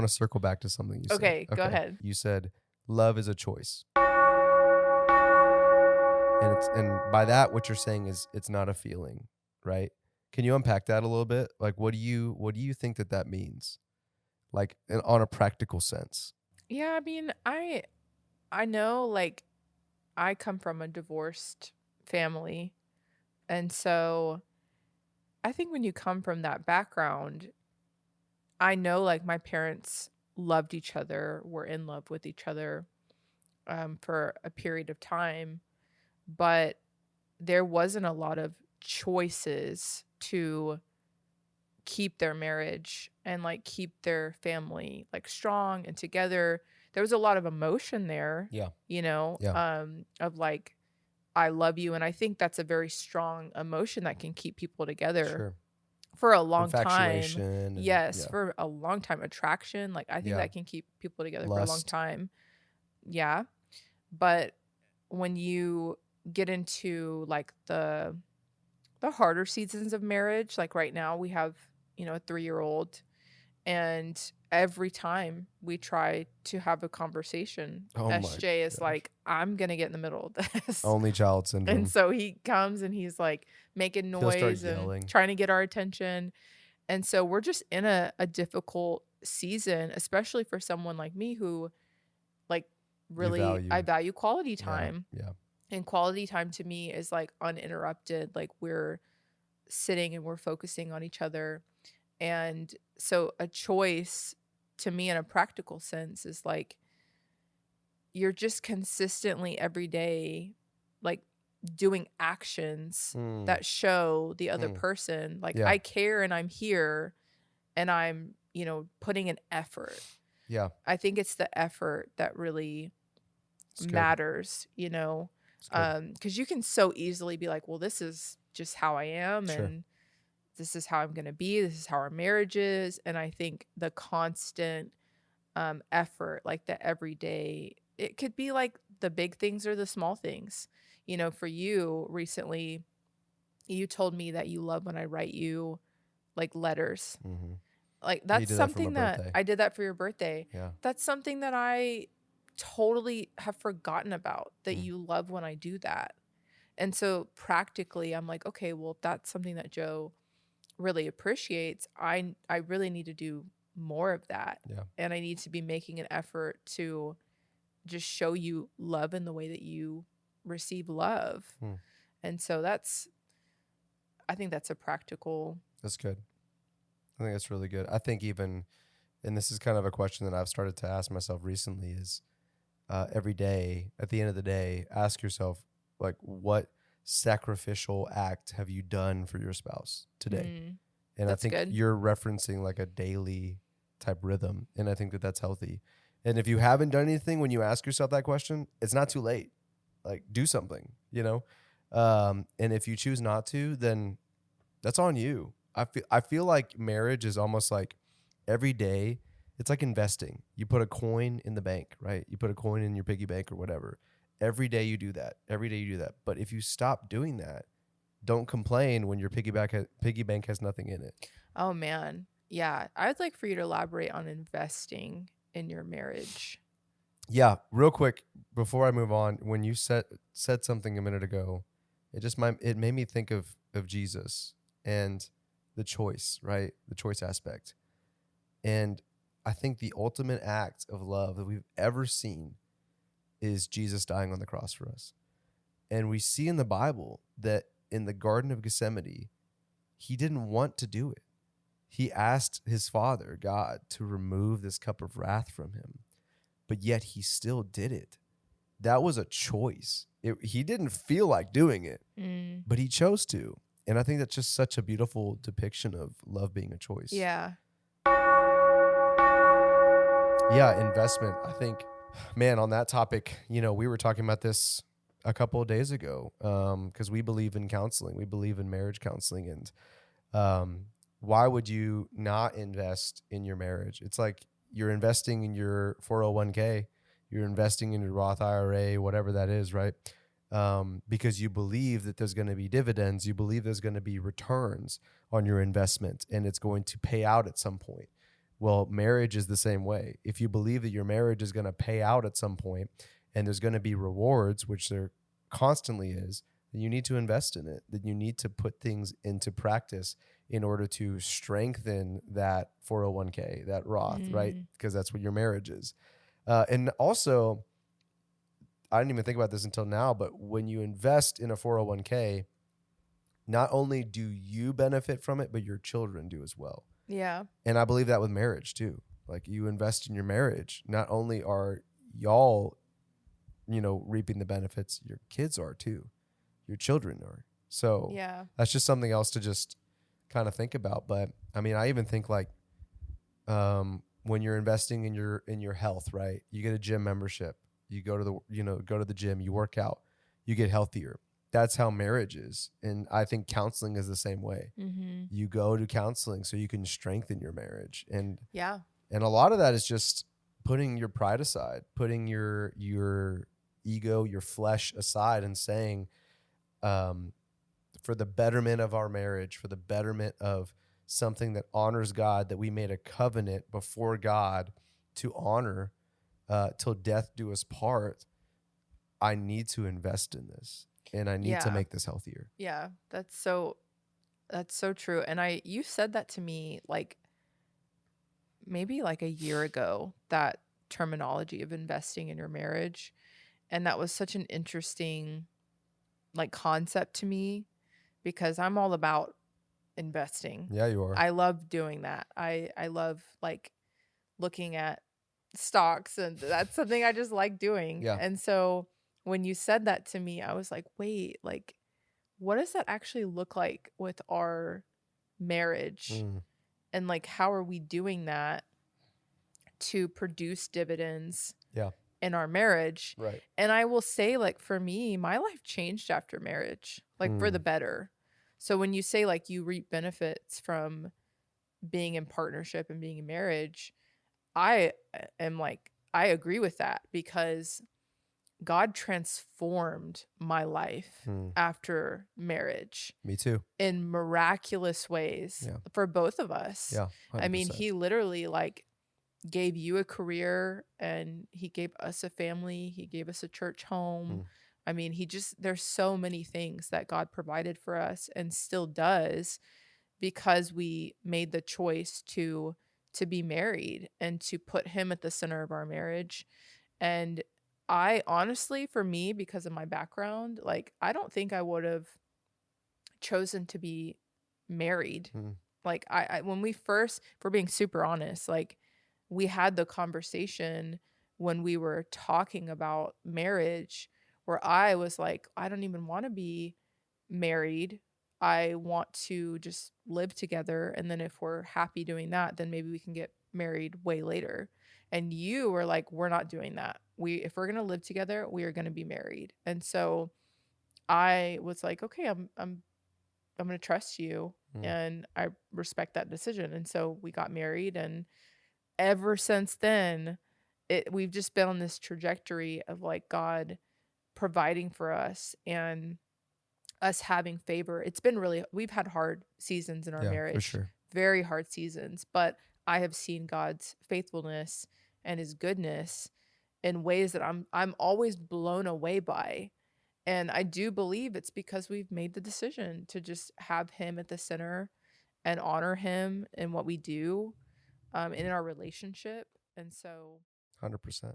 to circle back to something you said. Okay, go ahead. You said love is a choice. And by that, what you're saying is it's not a feeling, right? Can you unpack that a little bit? Like, what do you think that means? Like, on a practical sense. Yeah, I mean, I know, like, I come from a divorced family, and so I think when you come from that background, I know, like, my parents loved each other, were in love with each other for a period of time, but there wasn't a lot of choices to keep their marriage and like keep their family like strong and together. There was a lot of emotion there, Yeah. of like, I love you. And I think that's a very strong emotion that can keep people together Sure. for a long Infatuation time. and- Yes, yeah. for a long time. Attraction, like, I think Yeah. that can keep people together for a long Lust. time. Yeah. But when you get into like the harder seasons of marriage, like right now we have, a 3-year-old, and every time we try to have a conversation, Oh my SJ is gosh. like, I'm gonna get in the middle of this. Only child syndrome. And so he comes and he's like making He'll start noise yelling. and trying to get our attention. And so we're just in a difficult season, especially for someone like me who, like, really, I value quality time. Yeah. And quality time to me is like uninterrupted. Like, we're sitting and we're focusing on each other. And so a choice to me in a practical sense is like, you're just consistently every day, like, doing actions that show the other person, like, Yeah. I care and I'm here and I'm, putting an effort. Yeah. I think it's the effort that really It's good. matters, It's good. because you can so easily be like, well, this is just how I am. Sure. And this is how I'm going to be. This is how our marriage is. And I think the constant effort, like the everyday, it could be like the big things or the small things. For you recently, you told me that you love when I write you like letters. Mm-hmm. Like, You that's did that for my something that birthday. I did that for your birthday. Yeah. That's something that I totally have forgotten about, that you love when I do that. And so practically I'm like, okay, well, if that's something that Joe really appreciates, I really need to do more of that. Yeah. And I need to be making an effort to just show you love in the way that you receive love. And so I think that's a practical. That's good. I think that's really good. I think even, and this is kind of a question that I've started to ask myself recently, is every day, at the end of the day, ask yourself, like, what sacrificial act have you done for your spouse today? And That's I think good. you're referencing like a daily type rhythm. And I think that that's healthy. And if you haven't done anything, when you ask yourself that question, it's not too late. Like, do something, and if you choose not to, then that's on you. I feel like marriage is almost like every day. It's like investing. You put a coin in the bank, right? You put a coin in your piggy bank or whatever. Every day you do that. Every day you do that. But if you stop doing that, don't complain when your piggy bank has nothing in it. Oh man. Yeah. I'd like for you to elaborate on investing in your marriage. Yeah, real quick before I move on, when you said something a minute ago, it made me think of Jesus and the choice, right? The choice aspect. And I think the ultimate act of love that we've ever seen is Jesus dying on the cross for us. And we see in the Bible that in the Garden of Gethsemane, he didn't want to do it. He asked his Father, God, to remove this cup of wrath from him, but yet he still did it. That was a choice. He didn't feel like doing it, but he chose to. And I think that's just such a beautiful depiction of love being a choice. Yeah. Yeah, investment. I think, man, on that topic, we were talking about this a couple of days ago because we believe in counseling. We believe in marriage counseling. And why would you not invest in your marriage? It's like you're investing in your 401k. You're investing in your Roth IRA, whatever that is, right? Because you believe that there's going to be dividends. You believe there's going to be returns on your investment and it's going to pay out at some point. Well, marriage is the same way. If you believe that your marriage is going to pay out at some point and there's going to be rewards, which there constantly is, then you need to invest in it. That you need to put things into practice in order to strengthen that 401k, that Roth, right? Mm. Because that's what your marriage is. And also, I didn't even think about this until now, but when you invest in a 401k, not only do you benefit from it, but your children do as well. Yeah. And I believe that with marriage too. Like, you invest in your marriage, not only are y'all, reaping the benefits, your kids are too. Your children are. So Yeah. that's just something else to just kind of think about. But I mean, I even think like, when you're investing in your health, right? You get a gym membership. You go to the gym, you work out, you get healthier. That's how marriage is. And I think counseling is the same way. Mm-hmm. You go to counseling so you can strengthen your marriage. And Yeah. a lot of that is just putting your pride aside, putting your ego, your flesh aside, and saying, for the betterment of our marriage, for the betterment of something that honors God, that we made a covenant before God to honor till death do us part, I need to invest in this and I need to Yeah. make this healthier. Yeah. That's so true. And you said that to me like maybe like a year ago, that terminology of investing in your marriage. And that was such an interesting like concept to me because I'm all about investing. Yeah, you are. I love doing that. I love like looking at stocks, and that's something I just like doing. Yeah. And so when you said that to me, I was like, wait, like what does that actually look like with our marriage? Mm, And like how are we doing that to produce dividends yeah. in our marriage? Right. And I will say, like, for me, my life changed after marriage, like for the Mm, better. So when you say like you reap benefits from being in partnership and being in marriage, I am like, I agree with that because God transformed my life mm. after marriage Me too. in miraculous ways Yeah. for both of us. Yeah. 100%. I mean, he literally like gave you a career and he gave us a family. He gave us a church home. Mm. I mean, there's so many things that God provided for us and still does because we made the choice to be married and to put him at the center of our marriage. And I honestly, for me, because of my background, like I don't think I would have chosen to be married. Mm. Like I when we first, if we're being super honest, like we had the conversation when we were talking about marriage where I was like, I don't even want to be married. I want to just live together. And then if we're happy doing that, then maybe we can get married way later. And you were like, we're not doing that. If we're going to live together, we are going to be married. And so I was like, okay, I'm going to trust you. Mm. And I respect that decision. And so we got married, and ever since then, we've just been on this trajectory of like God providing for us and us having favor. It's been we've had hard seasons in our Yeah, marriage, for sure. very hard seasons, but I have seen God's faithfulness and his goodness in ways that I'm always blown away by. And I do believe it's because we've made the decision to just have him at the center and honor him in what we do in our relationship. And so 100%.